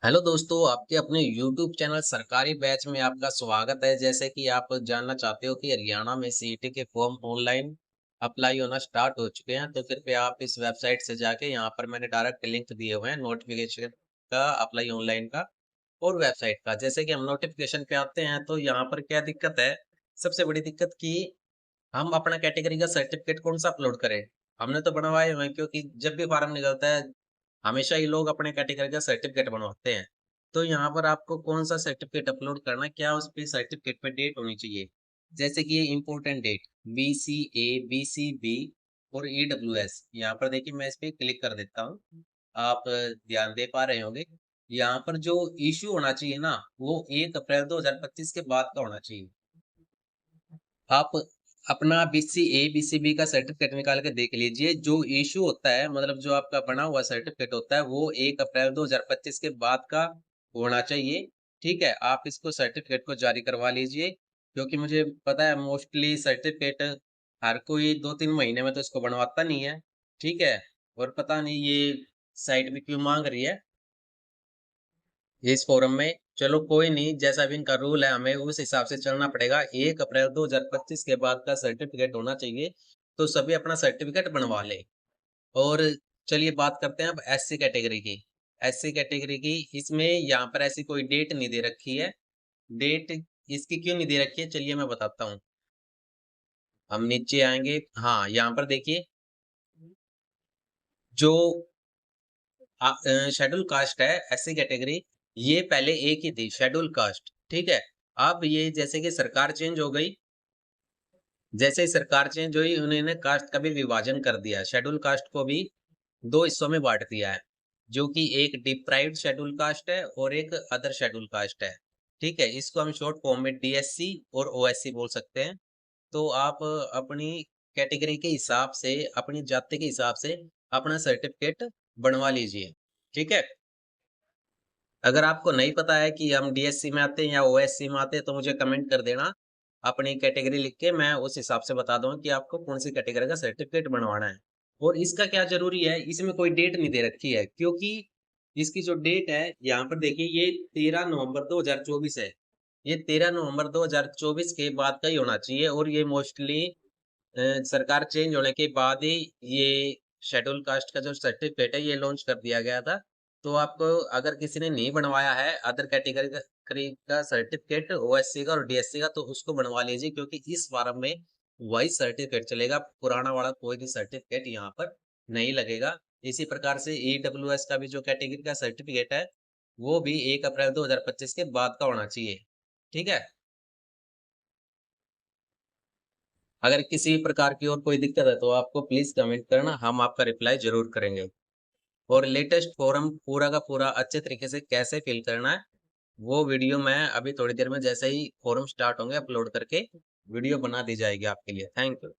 Hello दोस्तों, आपके अपने YouTube चैनल सरकारी बैच में आपका स्वागत है। जैसे कि आप जानना चाहते हो कि हरियाणा में सीईटी के फॉर्म ऑनलाइन अप्लाई होना स्टार्ट हो चुके हैं, तो कृपया आप इस वेबसाइट से जाके यहाँ पर मैंने डायरेक्ट लिंक दिए हुए हैं नोटिफिकेशन का, अप्लाई ऑनलाइन का और वेबसाइट का। जैसे कि हम नोटिफिकेशन पे आते हैं तो यहाँ पर क्या दिक्कत है, सबसे बड़ी दिक्कत कि हम अपना कैटेगरी का सर्टिफिकेट कौन सा अपलोड करें। हमने तो बनवाए हुए हैं, क्योंकि जब भी फार्म निकलता है हमेशा ही लोग अपने कैटेगरी का सर्टिफिकेट बनवाते हैं। तो यहाँ पर आपको कौन सा सर्टिफिकेट अपलोड करना है, क्या उस पे सर्टिफिकेट पे डेट होनी चाहिए। जैसे कि ये इम्पोर्टेंट डेट BCA, BCB और EWS। यहाँ पर देखिए, मैं इस पे क्लिक कर देता हूँ। आप ध्यान दे पा रहे होंगे। यहाँ पर जो इश्यू होना चाहिए ना, वो 1 अप्रैल 2025 के बाद का होना चाहिए। आप अपना BCA, BCB का सर्टिफिकेट निकाल के देख लीजिए। जो इश्यू होता है, मतलब जो आपका बना हुआ सर्टिफिकेट होता है, वो 1 अप्रैल 2025 के बाद का होना चाहिए। ठीक है? आप इसको सर्टिफिकेट को जारी करवा लीजिए, क्योंकि मुझे पता है मोस्टली सर्टिफिकेट हर कोई 2-3 महीने में तो इसको बनवाता नहीं है। ठीक है? और पता नहीं ये साइट भी क्यों माँग रही है इस फोरम में। चलो कोई नहीं, जैसा भी इनका रूल है हमें उस हिसाब से चलना पड़ेगा। 1 अप्रैल 2025 के बाद का सर्टिफिकेट होना चाहिए, तो सभी अपना सर्टिफिकेट बनवा लें। और चलिए बात करते हैं अब एससी कैटेगरी की। एससी कैटेगरी की इसमें यहाँ पर ऐसी कोई डेट नहीं दे रखी है। डेट इसकी क्यों नहीं दे रखी है, चलिए मैं बताता हूँ। हम नीचे आएंगे, हाँ यहाँ पर देखिए, जो शेड्यूल कास्ट है, एससी कैटेगरी, ये पहले एक ही थी शेड्यूल कास्ट। ठीक है? अब ये जैसे कि सरकार चेंज हो गई, जैसे ही सरकार चेंज हुई उन्होंने कास्ट का भी विभाजन कर दिया, शेड्यूल कास्ट को भी 2 हिस्सों में बांट दिया है, जो कि एक डिप्राइव्ड शेड्यूल कास्ट है और एक अदर शेड्यूल कास्ट है। ठीक है? इसको हम शॉर्ट फॉर्म में DSC और OSC बोल सकते हैं। तो आप अपनी कैटेगरी के हिसाब से, अपनी जाति के हिसाब से अपना सर्टिफिकेट बनवा लीजिए। ठीक है? अगर आपको नहीं पता है कि हम DSC में आते हैं या OSC में आते हैं, तो मुझे कमेंट कर देना अपनी कैटेगरी लिख के, मैं उस हिसाब से बता दूंगा कि आपको कौन सी कैटेगरी का सर्टिफिकेट बनवाना है। और इसका क्या जरूरी है, इसमें कोई डेट नहीं दे रखी है, क्योंकि इसकी जो डेट है यहाँ पर देखिए, ये 13 नवंबर 2024 है। ये 13 नवंबर 2024 के बाद का ही होना चाहिए। और ये मोस्टली सरकार चेंज होने के बाद ही ये शेड्यूल कास्ट का जो सर्टिफिकेट है ये लॉन्च कर दिया गया था। तो आपको अगर किसी ने नहीं बनवाया है अदर कैटेगरी का सर्टिफिकेट, OSC का और DSC का, तो उसको बनवा लीजिए, क्योंकि इस फॉर्म में वही सर्टिफिकेट चलेगा, पुराना वाला कोई भी सर्टिफिकेट यहाँ पर नहीं लगेगा। इसी प्रकार से EWS का भी जो कैटेगरी का सर्टिफिकेट है, वो भी 1 अप्रैल 2025 के बाद का होना चाहिए। ठीक है? अगर किसी प्रकार की और कोई दिक्कत है तो आपको प्लीज कमेंट करना, हम आपका रिप्लाई जरूर करेंगे। और लेटेस्ट फॉर्म पूरा का पूरा अच्छे तरीके से कैसे फिल करना है, वो वीडियो मैं अभी थोड़ी देर में, जैसे ही फॉर्म स्टार्ट होंगे, अपलोड करके वीडियो बना दी जाएगी आपके लिए। Thank you.